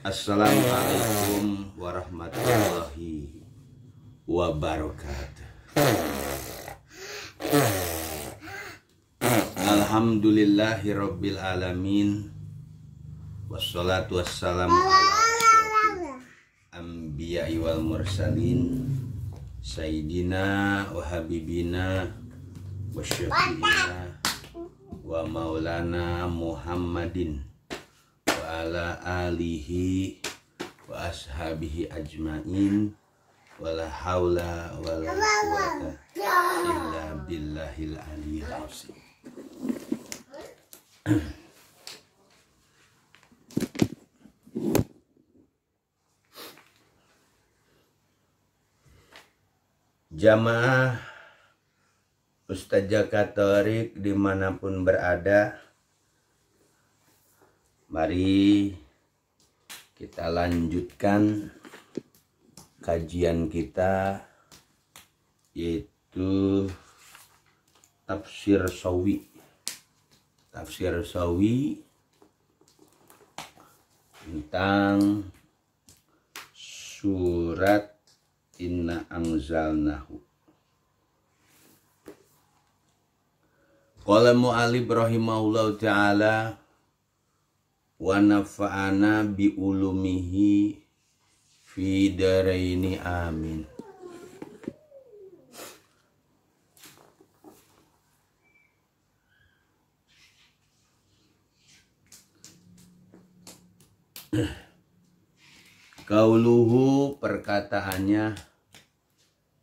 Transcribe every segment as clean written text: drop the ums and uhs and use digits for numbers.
Assalamualaikum warahmatullahi wabarakatuh. Alhamdulillahirabbil alamin. Wassalatu wassalamu ala asyrofil anbiya'i wal mursalin sayyidina wa habibina wa syafi'ina wa maulana Muhammadin wa ala alihi wa ashabihi ajmain wala haula wala quwwata illa billahil aliyyil azim. Jamaah Ustadz Jaka Thoriq dimanapun berada, mari kita lanjutkan kajian kita, yaitu Tafsir Shawi. Tafsir Shawi tentang surat Inna Anzalnahu. Qala mu'allif rahimahullahu ta'ala wa nafa'ana bi ulumihi fi daraini amin. Qauluhu, perkataannya,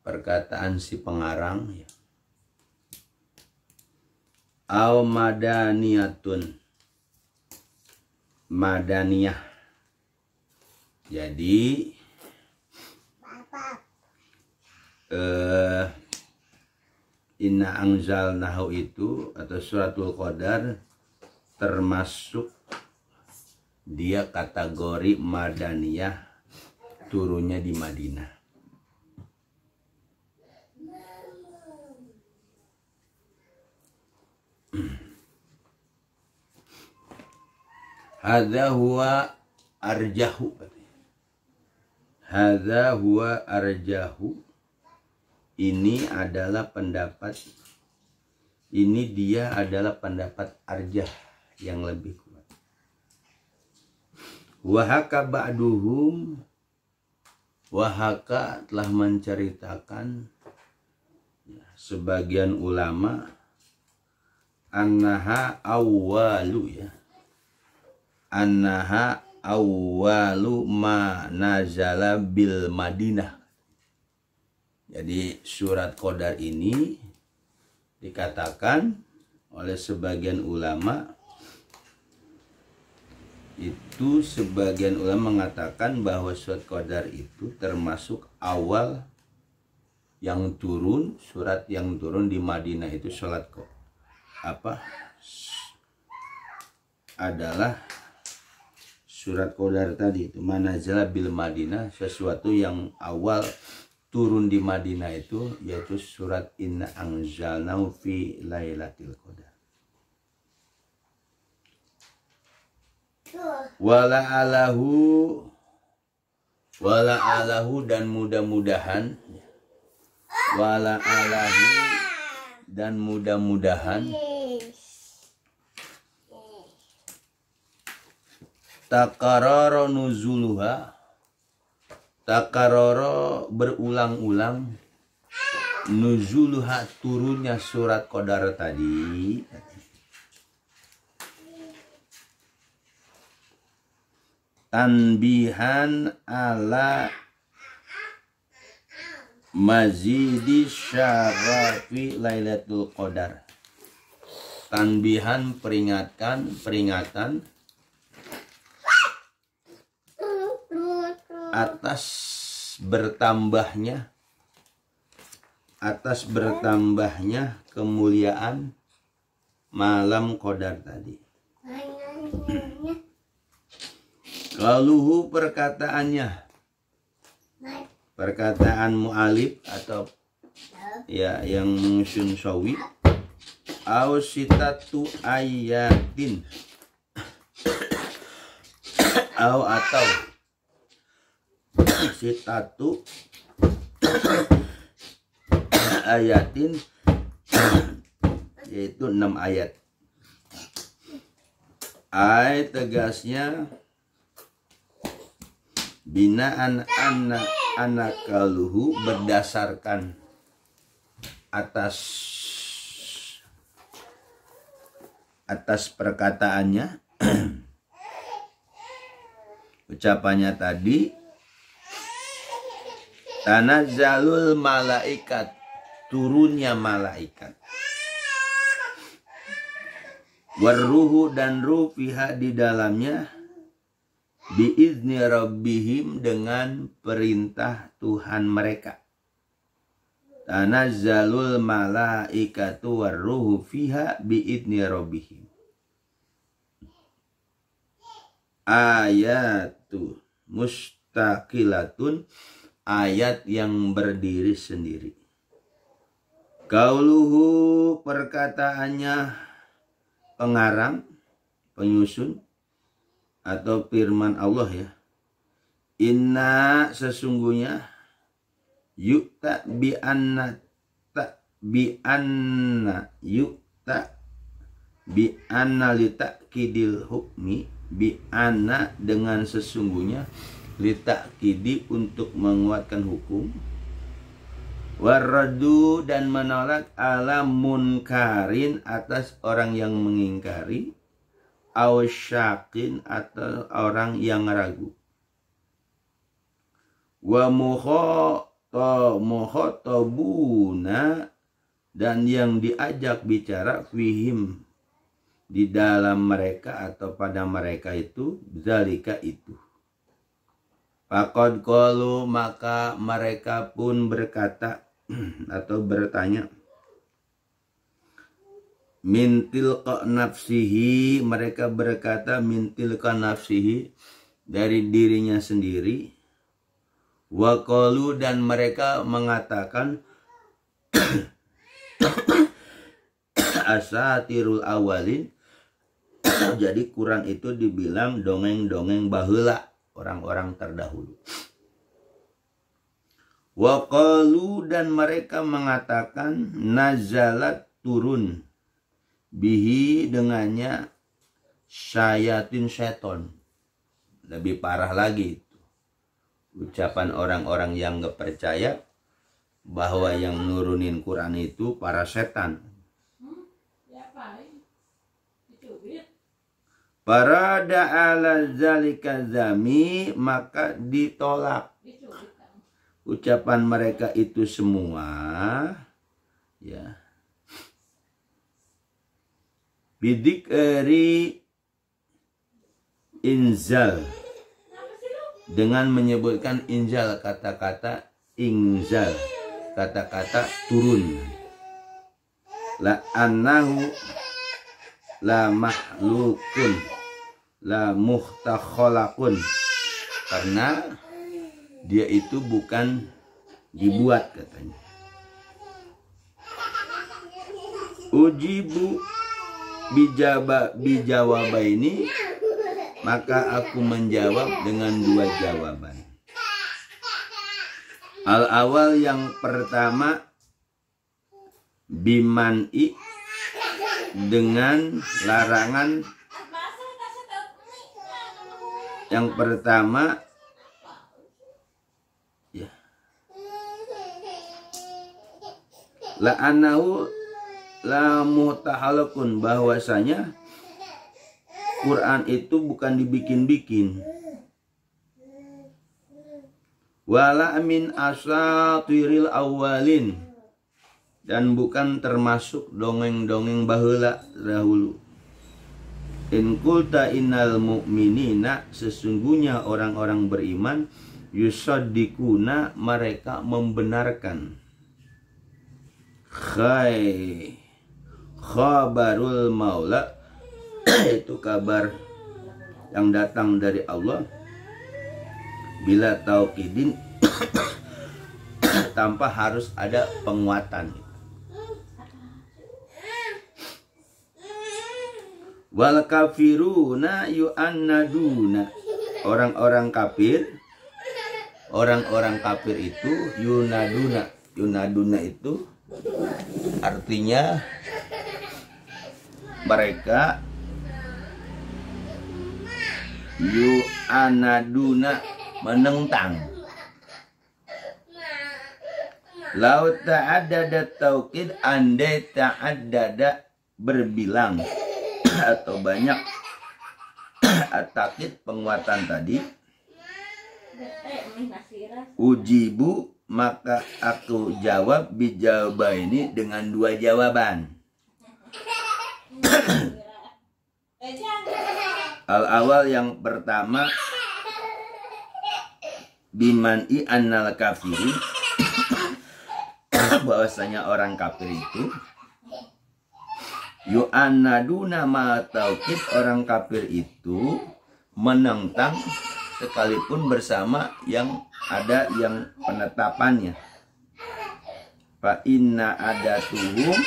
perkataan si pengarang, ya. Au madaniyatun, madaniyah. Jadi Inna Anzalnahu itu atau suratul Qadar termasuk dia kategori madaniyah, turunnya di Madinah. Hadza huwa arjahu. Hadza huwa arjahu. Ini adalah pendapat, ini dia adalah pendapat arjah yang lebih kuat. Wahaka ba'duhum, wahaka telah menceritakan sebagian ulama annaha awwalu, ya, annaha awwalu ma nazala bil Madinah. Jadi surat Qadar ini dikatakan oleh sebagian ulama, itu sebagian ulama mengatakan bahwa surat Qadar itu termasuk awal yang turun, surat yang turun di Madinah itu salat adalah surat Qadar tadi itu, manazala bil Madinah, sesuatu yang awal turun di Madinah itu yaitu surat Inna Anzalnahu fi Lailatul Qadar. Wala'alahu dan mudah-mudahan, wala'alahu dan mudah-mudahan, takaroro nuzuluha, takaroro berulang-ulang, nuzuluha turunnya surat Qadar tadi, tanbihan ala mazidi syarafi Lailatul Qadar. Tanbihan, peringatan atas bertambahnya kemuliaan malam Qadar tadi. Qaluhu, perkataan mu'alif atau ya yang menyusun Shawi, au sitatu ayatin, atau sitatu ayatin, yaitu 6 ayat. Ay tegasnya binaan anakaluhu berdasarkan atas perkataannya ucapannya tadi, tanazzalul malaikat, turunnya malaikat, warruhu dan ruh fiha di dalamnya, biizni rabbihim dengan perintah Tuhan mereka. Tanazzalul malaikatu warruhu fiha biizni rabbihim. Ayatu mustaqilatun, ayat yang berdiri sendiri. Qauluhu, perkataannya pengarang, penyusun, atau firman Allah ya. Inna, sesungguhnya, yukta bi'anna, yukta bi'anna litakidil hukmi, bi'anna dengan sesungguhnya, litakidi untuk menguatkan hukum, waradu dan menolak, ala munkarin atas orang yang mengingkari, awsyakin atau orang yang ragu, wa mukhotobuna dan yang diajak bicara, fihim di dalam mereka atau pada mereka itu, zalika itu. Faqad qalu, maka mereka pun berkata atau bertanya, min tilqa nafsihi, mereka berkata min tilqa nafsihi, dari dirinya sendiri, wa qalu dan mereka mengatakan asatirul awalin, jadi Quran itu dibilang dongeng-dongeng baheula, orang-orang terdahulu. Wa qalu dan mereka mengatakan nazalat, turun, bihi dengannya, syayatin, seton. Lebih parah lagi itu ucapan orang-orang yang gak percaya bahwa yang nurunin Quran itu para setan. Para da'ala zalika zami, maka ditolak ucapan mereka itu semua ya. Bidikri inzal, dengan menyebutkan inzal, kata-kata inzal, kata-kata turun. La annahu la mahlukun la muhtakhalakun, karena dia itu bukan dibuat katanya. Ujibu bijawaba ini, maka aku menjawab dengan 2 jawaban. Al awal, yang pertama, biman'i, dengan larangan. Yang pertama ya, la anahu la mutahalakun, bahwasanya Quran itu bukan dibikin-bikin. Wala min asatiril awalin, dan bukan termasuk dongeng-dongeng baheula dahulu. In qulta innal mu'minina, sesungguhnya orang-orang beriman, yusaddikuna, mereka membenarkan, khabarul maula, itu kabar yang datang dari Allah, bila taukidin, tanpa harus ada penguatan. Wal kafiruna yu'annaduna, orang-orang kafir itu yunaduna itu artinya mereka yu'anaduna menentang. Lau ta'addada taukid, andai ta'addada berbilang atau banyak at-taukid penguatan tadi, ujibu maka aku jawab bijawab ini dengan dua jawaban. Al-awal yang pertama biman'i annal kafirin, bahwasanya orang kafir itu yu'annaduna ma taukid, orang kafir itu menentang sekalipun bersama yang ada yang penetapannya. Fa inna adatuhum,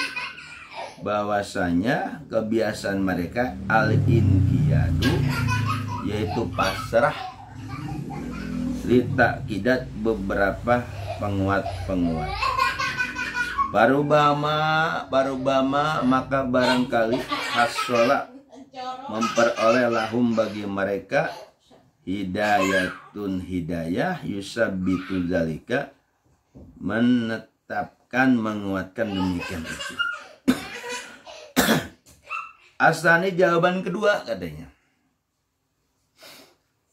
bahwasanya kebiasaan mereka al-inqiyadu, yaitu pasrah, litakidat beberapa penguat-penguat. Barubama maka barangkali hasola memperoleh lahum bagi mereka hidayatun hidayah yusabbitu zalika, menetapkan menguatkan demikian itu. Asani jawaban kedua katanya,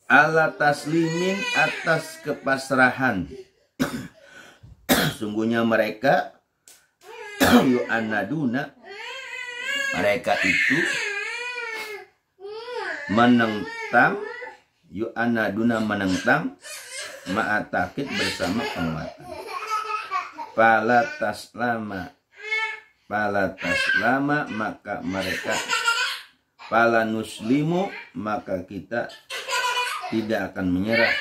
ala taslimin, atas kepasrahan. Sungguhnya mereka yu'annaduna, mereka itu menentang, yu'annaduna menentang, ma'atakid bersama penguatan. Pala taslama maka mereka, pala nuslimu maka kita tidak akan menyerah.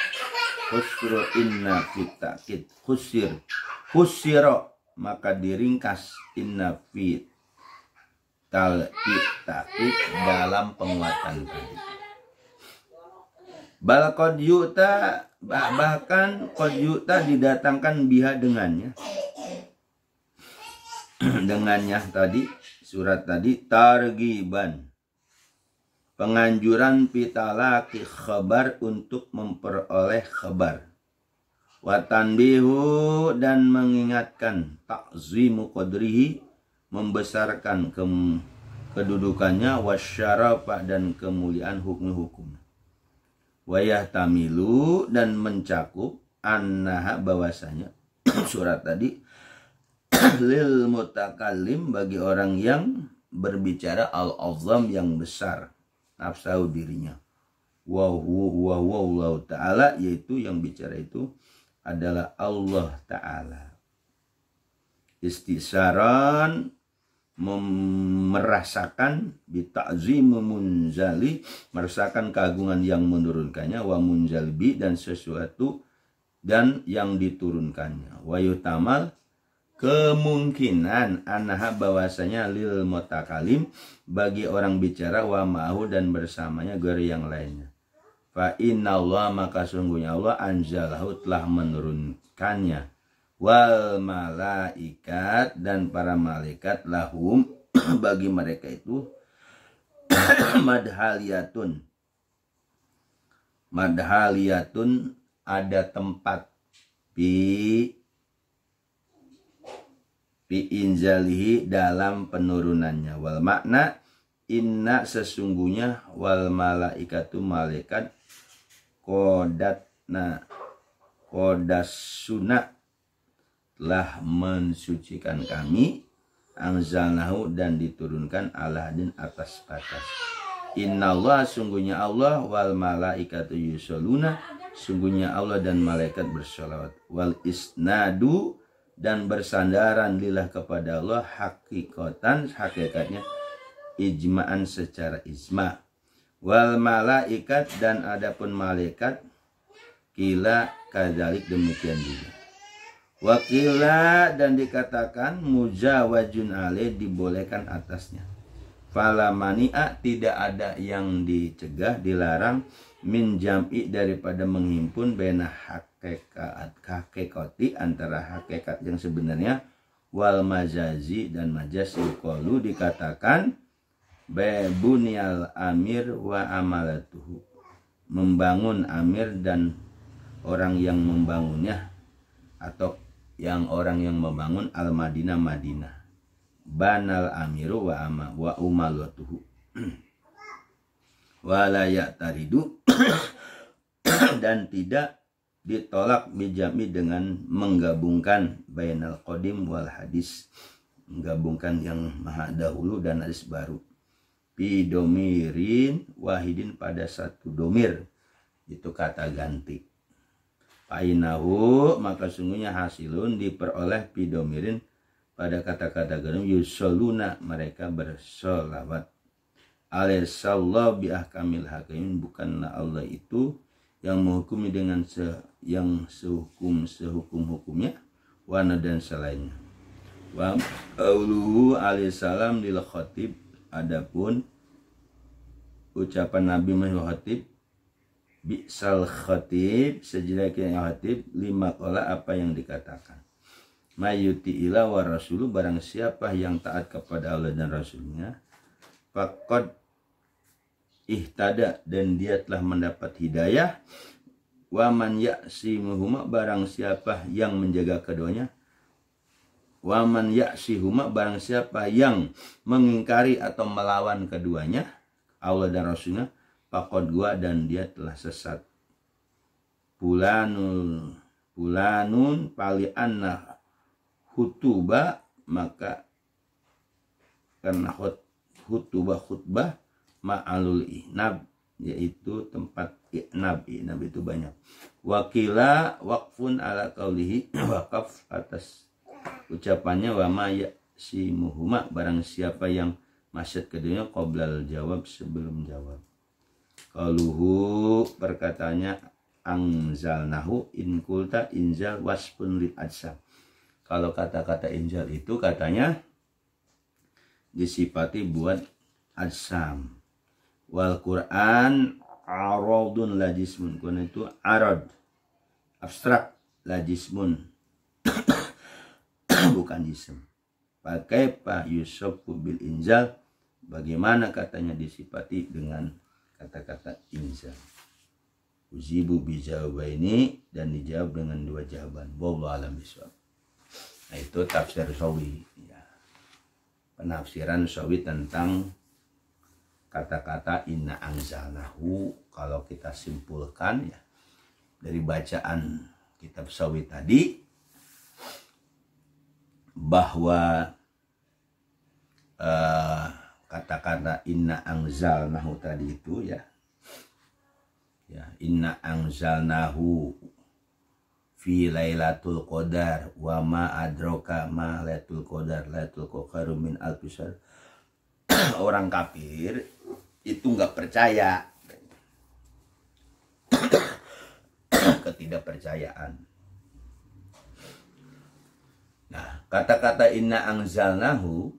Khusru inna fitakid, khusiro maka diringkas, inna fit takid dalam penguatan tadi. Bal qad yu'ta, bahkan qad yu'ta didatangkan biha dengannya. Dengannya tadi, surat tadi targiban, penganjuran pitalaki khabar, untuk memperoleh khabar. Watanbihu, dan mengingatkan, takzimu qadrihi, membesarkan kedudukannya, wasyarafa, dan kemuliaan hukum-hukum. Wayahtamilu, dan mencakup, annaha, bahwasanya surat tadi lil mutakallim, bagi orang yang berbicara, al-azam, yang besar, nafsu dirinya, wa huwa ta'ala, yaitu yang bicara itu adalah Allah Ta'ala. Istisaran, merasakan, bita'zimu munzali, merasakan keagungan yang menurunkannya, wa munzalbi, dan sesuatu dan yang diturunkannya. Wa yutamal, kemungkinan, anha, bahwasanya lil mutakalim, bagi orang bicara, wa ma'ahu, dan bersamanya gari yang lainnya. Fa inna Allah, maka sungguhnya Allah, anzalahu, telah menurunkannya, wal malaikat, dan para malaikat, lahum, bagi mereka itu madhaliyatun, ada tempat, fi inzalihi, dalam penurunannya. Wal makna, inna, sesungguhnya, wal malaikatu, malaikat, kodasuna, telah mensucikan kami, anzalnahu, dan diturunkan, ala hadin, atas batas. Inna Allah, sungguhnya Allah, wal malaikatu yusholuna, sungguhnya Allah dan malaikat bersolawat. Wal isnadu, dan bersandaran lillah, kepada Allah, hakikatan, hakikatnya, ijma'an, secara ijma'. Wal malaikat, dan adapun malaikat, kila kadzalik, demikian juga. Wakila, dan dikatakan mujawajun alaih, dibolehkan atasnya. Fala mani'a, tidak ada yang dicegah, dilarang, min jam'i daripada menghimpun baina hakikati antara hakikat yang sebenarnya wal majazi dan majaz yuqalu dikatakan bunyal amir wa amalatuhu, membangun amir dan orang yang membangunnya atau yang orang yang membangun al Madinah Madinah, banal amiru wa umalatuhu wala ya'taridu dan tidak ditolak bijami dengan menggabungkan bainal qadim wal hadis, menggabungkan yang maha dahulu dan hadis baru, bi domirin wahidin pada satu domir, itu kata ganti. Painahu maka sungguhnya hasilun diperoleh bi domirin pada kata-kata ganti yusoluna mereka bersolawat. Alaihissallahu bi ahkamil hakimin, bukanlah Allah itu yang menghukumi dengan sehukum-hukumnya wana dan selainnya. Wa qauluhu alaihissalam lil khatib, adapun ucapan Nabi Muhammad khatib bi'sal khatib, sejeleknya khatib lima qala apa yang dikatakan. Mayuti ila wa rasuluh, barang siapa yang taat kepada Allah dan Rasulnya, faqad ihtada, dan dia telah mendapat hidayah. Wa man ya'simuhuma, barang siapa yang menjaga keduanya. Wa man ya'sihuma, barang siapa yang mengingkari atau melawan keduanya, Allah dan Rasulnya, faqad gua, dan dia telah sesat. Pulanun pali anna hutuba, maka karena khutbah ma'alul i'nab, yaitu tempat i'nab itu banyak. Wakila waqfun ala qaulihi, wakaf atas ucapannya wa ma ya'simuhuma, barang siapa yang maksud keduanya qoblal jawab, sebelum jawab. Qaluhu, perkataannya anzalnahu in kulta inzal wasfun lil ajsam. Kalau kata-kata inzal itu katanya disifati buat ajsam. Wal Quran aradun la jismun, karena itu arad abstrak, la jismun bukan jism. Pakai pak yusufu bil inzal, bagaimana katanya disifati dengan kata-kata inzal. Ujibu bijawabaini, dan dijawab dengan dua jawaban. Wallahu a'lam bishawab. Nah, itu tafsir Sawi ya. Penafsiran Sawi tentang kata-kata inna anzalnahu. Kalau kita simpulkan ya dari bacaan kitab Sawi tadi, bahwa kata-kata inna anzalnahu tadi itu ya inna anzalnahu fi lailatul qadar wa ma adraka ma lailatul qadar, lailatul qadar min alfisar. Orang kafir itu nggak percaya, ketidakpercayaan. Nah, kata-kata inna anzalnahu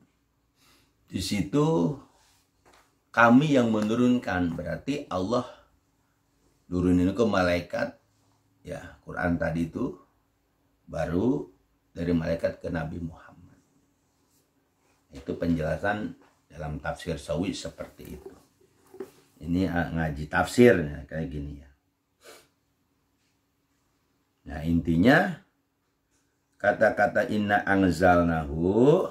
di situ kami yang menurunkan, berarti Allah turunin ke malaikat ya. Quran tadi itu baru dari malaikat ke Nabi Muhammad. Itu penjelasan dalam tafsir Sawi seperti itu. Ini ngaji tafsir ya, kayak gini ya. Nah, intinya kata-kata inna anzalnahu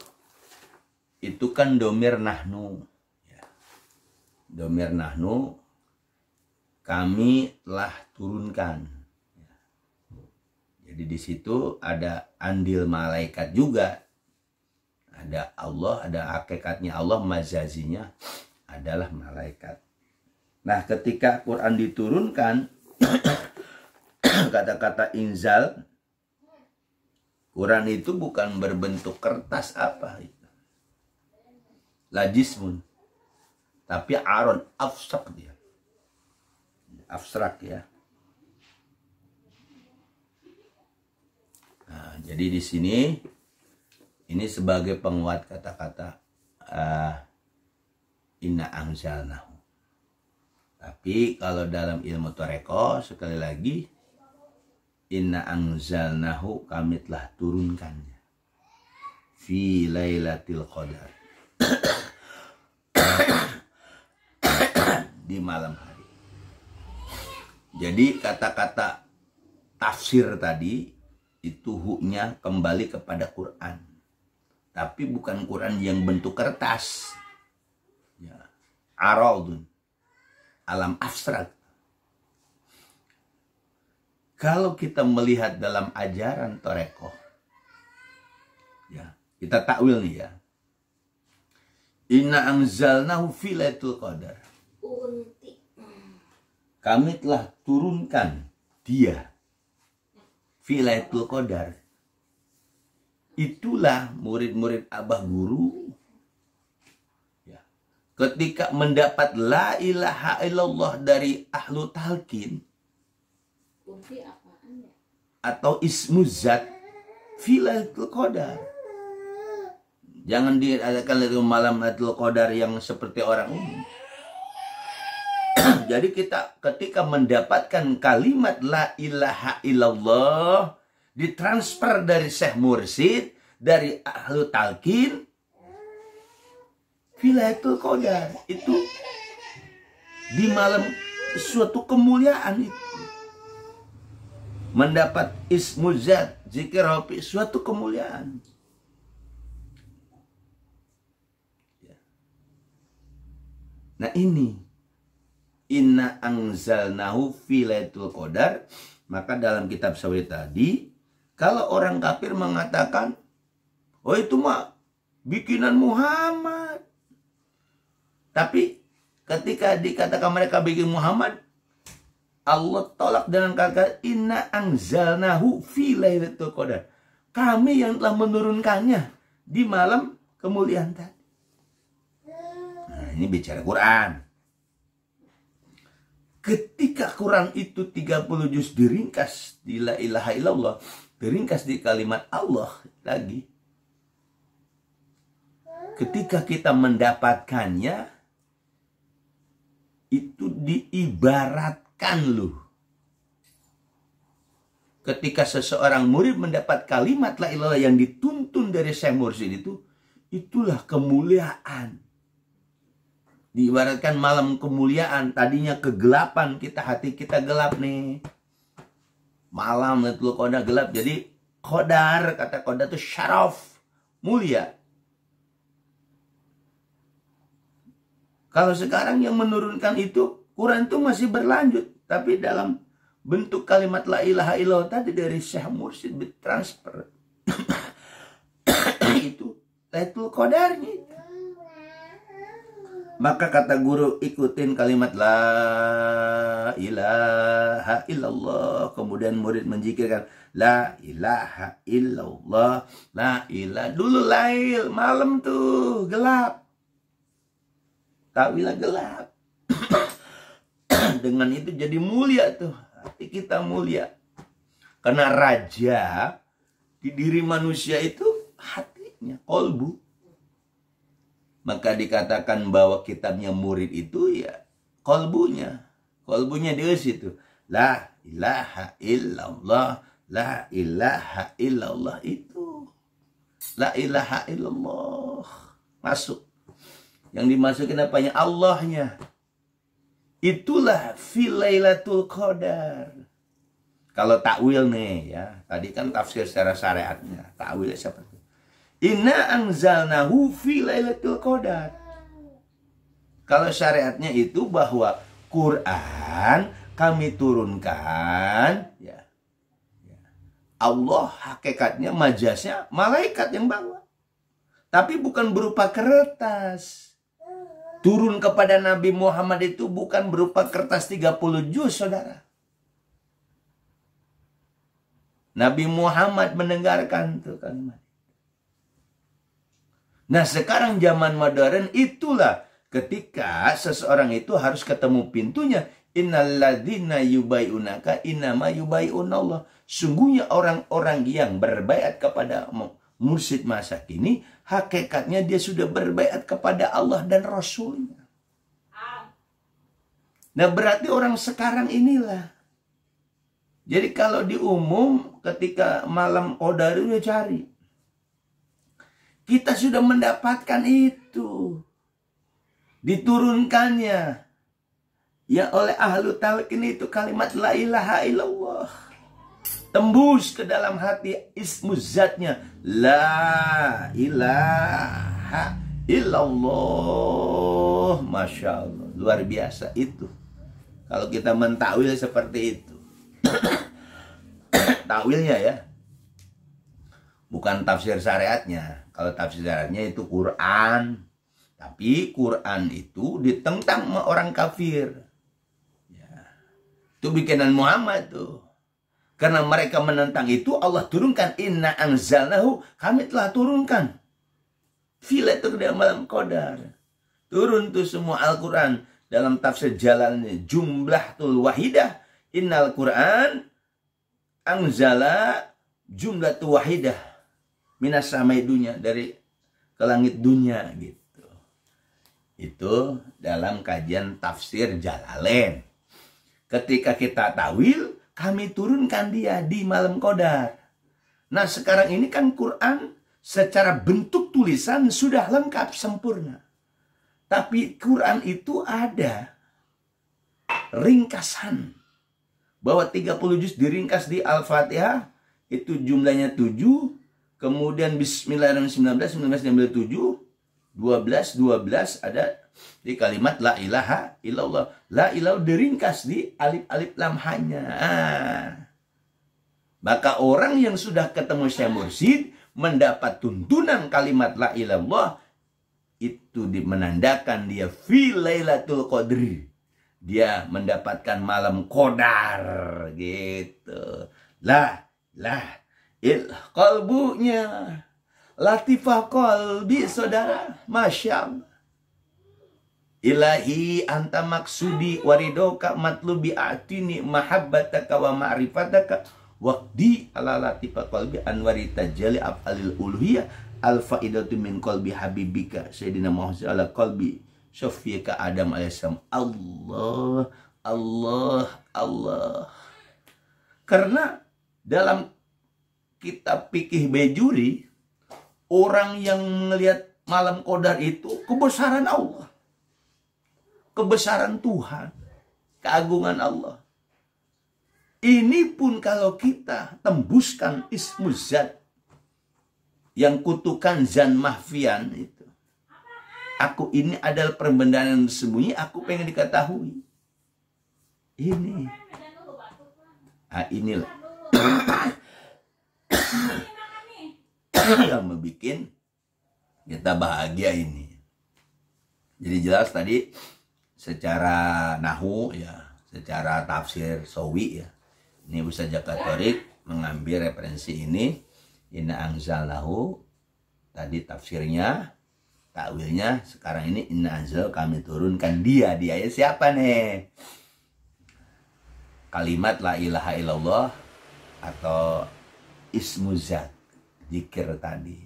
itu kan domir nahnu ya. Domir nahnu, kami telah turunkan ya. Jadi di situ ada andil malaikat juga, ada Allah, ada hakikatnya Allah, majazinya adalah malaikat. Nah, ketika Quran diturunkan kata-kata inzal, Quran itu bukan berbentuk kertas apa itu, lajismun, tapi aron, abstrak dia, abstrak ya. Nah, jadi di sini ini sebagai penguat kata-kata inna anzalnahu. Tapi kalau dalam ilmu toreko, sekali lagi, inna anzalnahu, kami telah turunkannya fi lailatul qadar, di malam hari. Jadi kata-kata tafsir tadi itu huknya kembali kepada Quran, tapi bukan Quran yang bentuk kertas ya, aradun, alam abstrak. Kalau kita melihat dalam ajaran Torekoh, ya, kita takwil nih ya, inna anzalnahu fi lailatul qadar, kami telah turunkan dia fi lailatul qadar. Itulah murid-murid Abah Guru ya, ketika mendapat la ilaha illallah dari ahlu talqin atau ismuzat fi lailatul qadar. Jangan diadakan dari malam lailatul qadar yang seperti orang umum. Jadi kita ketika mendapatkan kalimat la ilaha illallah, ditransfer dari Syekh Mursyid, dari ahlu talqin, fi lailatul qadar, itu di malam suatu kemuliaan itu. Mendapat ismuzat, zikir hobi, suatu kemuliaan. Nah ini, inna anzalnahu fi lailatul qadar. Maka dalam kitab Sawi tadi, kalau orang kafir mengatakan, oh itu mah bikinan Muhammad. Tapi ketika dikatakan mereka bikin Muhammad, Allah tolak dengan kata inna anzalnahu fi lailatul qadar. Kami yang telah menurunkannya di malam kemuliaan tadi. Nah, ini bicara Quran. Ketika Quran itu 30 juz diringkas di la ilaha illallah, diringkas di kalimat Allah lagi. Ketika kita mendapatkannya, itu diibaratkan loh. Ketika seseorang murid mendapat kalimat la ilaha yang dituntun dari Syekh Mursyid itu, itulah kemuliaan. Diibaratkan malam kemuliaan, tadinya kegelapan, hati kita gelap nih. Malam Lailatul Qadar gelap, jadi qadar, kata qadar itu syaraf, mulia. Kalau sekarang yang menurunkan itu, Quran itu masih berlanjut, tapi dalam bentuk kalimat la ilaha illallah tadi dari Syekh Mursyid ditransfer. Itu Lailatul Qadarnya. Maka kata guru, ikutin kalimat la ilaha illallah. Kemudian murid menzikirkan la ilaha illallah, la ilaha. Dulu lail, malam tuh gelap, takwilah gelap. Dengan itu jadi mulia tuh, hati kita mulia. Karena raja di diri manusia itu hatinya, kolbu. Maka dikatakan bahwa kitabnya murid itu ya kolbunya. Kolbunya di situ. La ilaha illallah. La ilaha illallah itu. La ilaha illallah. Masuk. Yang dimasukin apanya? Allahnya. Itulah fi lailatul qadar. Kalau takwil nih ya. Tadi kan tafsir secara syariatnya. Takwilnya seperti inna anzalnahu fi lailatul qadar. Kalau syariatnya itu bahwa Quran kami turunkan ya. Allah hakikatnya majasnya malaikat yang bawa. Tapi bukan berupa kertas. Turun kepada Nabi Muhammad itu bukan berupa kertas 30 juz, saudara. Nabi Muhammad mendengarkan tuh kalimat. Nah sekarang zaman modern itulah ketika seseorang itu harus ketemu pintunya. Innalladzina yubai'unaka innama yubai'unallah. Sungguhnya orang-orang yang berbaiat kepada mursyid masa kini, hakikatnya dia sudah berbaiat kepada Allah dan Rasulnya. Nah berarti orang sekarang inilah. Jadi kalau di umum ketika malam qadar itu cari. Kita sudah mendapatkan itu. Diturunkannya. Ya oleh ahlu talqin itu kalimat la ilaha illallah. Tembus ke dalam hati ismu zatnya. La ilaha illallah. Masya Allah. Luar biasa itu. Kalau kita mentakwil seperti itu. Takwilnya ya. Bukan tafsir syariatnya. Kalau tafsir syariatnya itu Quran. Tapi Quran itu ditentang sama orang kafir. Ya. Itu bikinan Muhammad tuh. Karena mereka menentang itu, Allah turunkan. Inna anzalnahu, kami telah turunkan. Filatul dalam malam qadar. Turun tuh semua Al-Quran. Dalam tafsir Jalalnya. Jumlatul wahidah. Innal Quran anzala jumlatul wahidah. Minas samai dunya. Dari ke langit dunia gitu. Itu dalam kajian tafsir Jalalain. Ketika kita tawil, kami turunkan dia di malam qadar. Nah sekarang ini kan Quran secara bentuk tulisan sudah lengkap sempurna. Tapi Quran itu ada ringkasan. Bahwa 30 juz diringkas di Al-Fatihah. Itu jumlahnya 7. Kemudian Bismillahirrahmanirrahim 19 12 ada di kalimat la ilaha illallah. La ilaha diringkas di alif-alif lam hanya. Maka orang yang sudah ketemu Syekh Mursyid mendapat tuntunan kalimat la ilallah itu menandakan dia fi lailatul qadri. Dia mendapatkan malam qadar gitu. Qalbunya latifah qalbi saudara, masya Allah. Ilahi anta maksudi waridoka matlubi atini mahabbataka wa ma'rifataka waqdi ala latifah qalbi anwari tajali af'alil uluhiyah al-faidatu min qalbi habibika sayyidina Muhammad ala qalbi sofiyaka Adam alaihissalam. Allah, Allah, Allah. Karena dalam kitab fikih Bejuri, orang yang melihat malam qadar itu kebesaran Allah. Kebesaran Tuhan. Keagungan Allah. Ini pun kalau kita tembuskan ismu zat. Yang kutukan zan mahfian itu. Aku ini adalah perbendaan yang sembunyi. Aku pengen diketahui. Ini. Nah inilah. Yang membuat kita bahagia ini. Jadi jelas tadi secara nahu ya, secara tafsir sawi ya. Ini Ustaz Jaka Thorik mengambil referensi ini. Inna anzalnahu tadi tafsirnya, takwilnya. Sekarang ini inna anzal kami turunkan dia. Dia siapa nih? Kalimat la ilaha illallah atau ismu zat. Zikir tadi.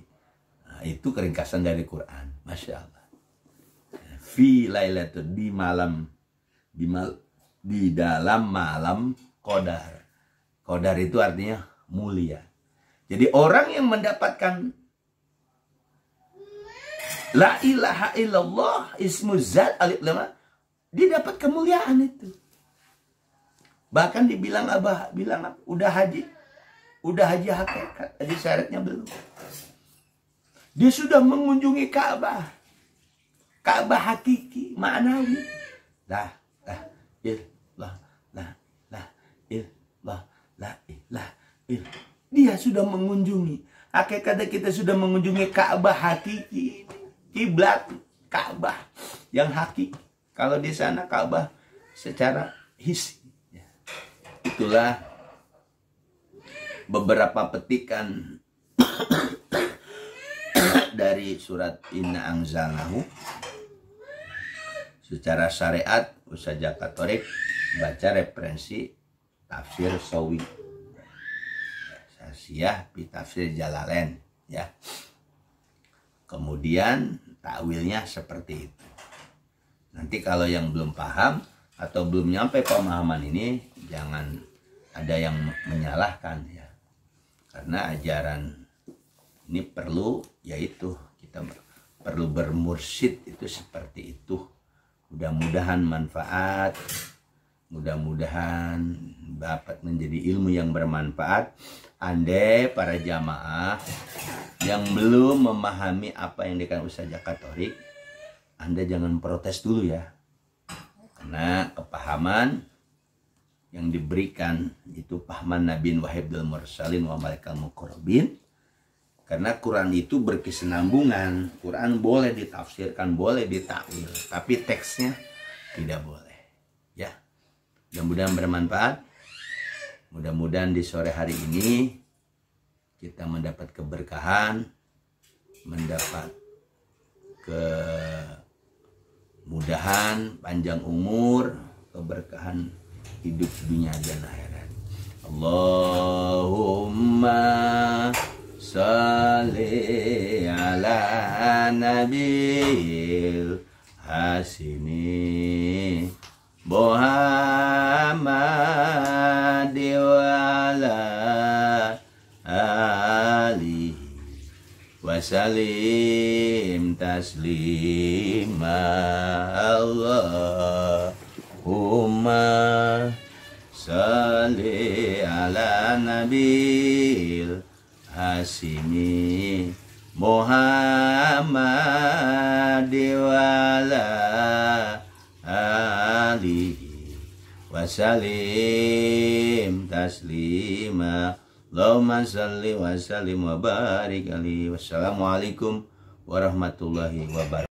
Nah, itu keringkasan dari Quran. Masya Allah. Fi lailatul di dalam malam qadar. Qadar itu artinya mulia. Jadi orang yang mendapatkan la ilaha illallah ismu zat alif lam, dia dapat kemuliaan itu. Bahkan dibilang Abah, bilang udah haji hakikat, haji syaratnya belum. Dia sudah mengunjungi Ka'bah. Ka'bah hakiki, ma'nawi. Dia sudah mengunjungi. Hakikatnya kita sudah mengunjungi Ka'bah hakiki. Kiblat Ka'bah yang hakiki. Kalau di sana Ka'bah secara hissi. Itulah beberapa petikan dari surat Inna Anzalnahu. Secara syariat Ustaz Jaka Thorik baca referensi tafsir sawi. Sasiyah bi tafsir Jalalain ya. Kemudian takwilnya seperti itu. Nanti kalau yang belum paham atau belum nyampe pemahaman ini, jangan ada yang menyalahkan ya. Karena ajaran ini perlu, yaitu kita perlu bermursyid itu seperti itu. Mudah-mudahan manfaat, mudah-mudahan dapat menjadi ilmu yang bermanfaat. Andai para jamaah yang belum memahami apa yang dikatakan Ustaz Jaka Thorik, Anda jangan protes dulu ya. Karena kepahaman yang diberikan itu pahaman Nabi Wahibdul Mursalin wa Malaikal Muqarrabin. Karena Quran itu berkesinambungan. Quran boleh ditafsirkan, boleh ditakwil, tapi teksnya tidak boleh. Ya. Mudah-mudahan bermanfaat. Mudah-mudahan di sore hari ini kita mendapat keberkahan, mendapat kemudahan, panjang umur, keberkahan hidup dunia dan akhirat. Allahumma salli ala nabil hasimi Muhammad wa ala alihi wasalim taslima. Allahumma salli ala nabil hasimi Muhammad wa ala alihi wasalim taslima. Allahumma salli wa sallim wa barik alaihi. Wassalamualaikum warahmatullahi wabarakatuh.